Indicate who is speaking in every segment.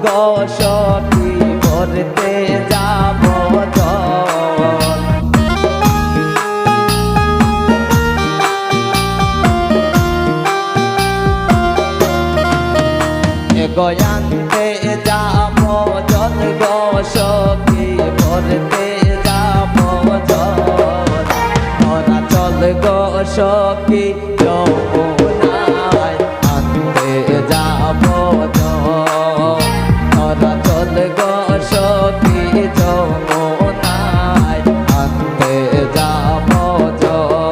Speaker 1: গো সখী ভরতে যাব জল। গয়ান্তে যাব জল গো সখী ভরতে যাব জল। তোরা চল গো সখী যমুনায় আনতে যাব জল। তোরা চল গো সখী যমুনায় আনতে যাব জল।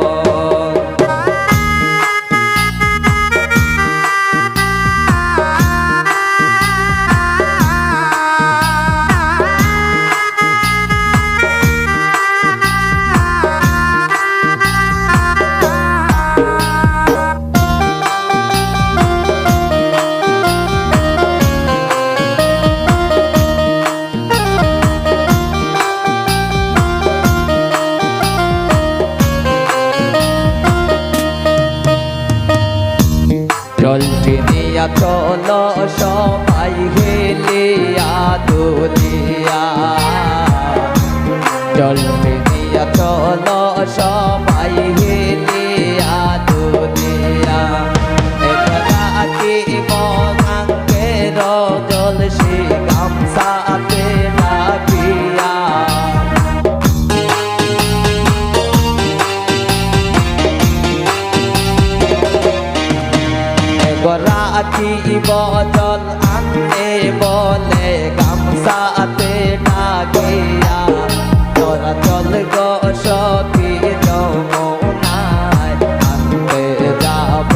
Speaker 1: জলটি নিয়া চলো সবাই হেলিয়া দুলিয়া। জলটি নিয়া চলো সবাই হেলিয়া দুলিয়া। একলা কি মঙ্গের জল সে গামছাতে লাগিয়া। রাখিব জল আনতে বলে গামছাতে ডাকিয়া। তোরা চল গো সখী যমুনায় আনতে যাব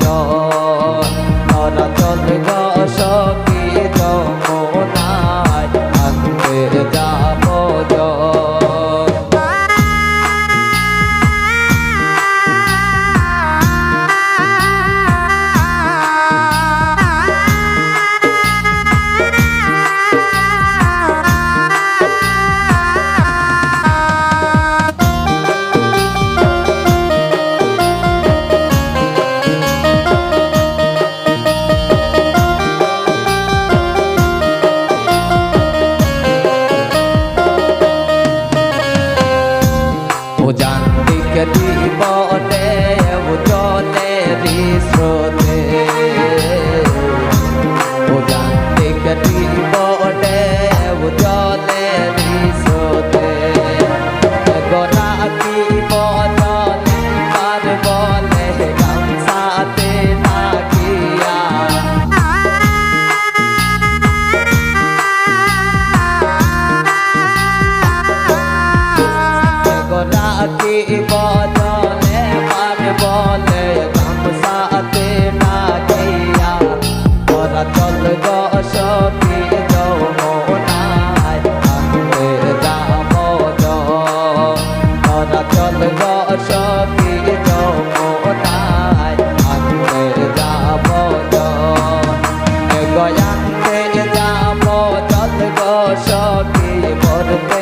Speaker 1: জল। তোরা চল গো সখী যমুনায় আনতে যাব জল। উজান্তিকে দিব দেব জলেরি স্রোতে। উজান্তিকে দিব দেব জলেরি স্রোতে। রাখিব জলে পার বলে গামছাতে ডাকিয়া। রাখিব জলে পার বলে গামছাতে ডাকিয়া। তোরা চল গো সখী যমুনায় আনতে যাব জল। তোরা চল গো সখী যমুনায় আনতে যাব জল। গয়ান্তে যাব জল গো সখী ভরতে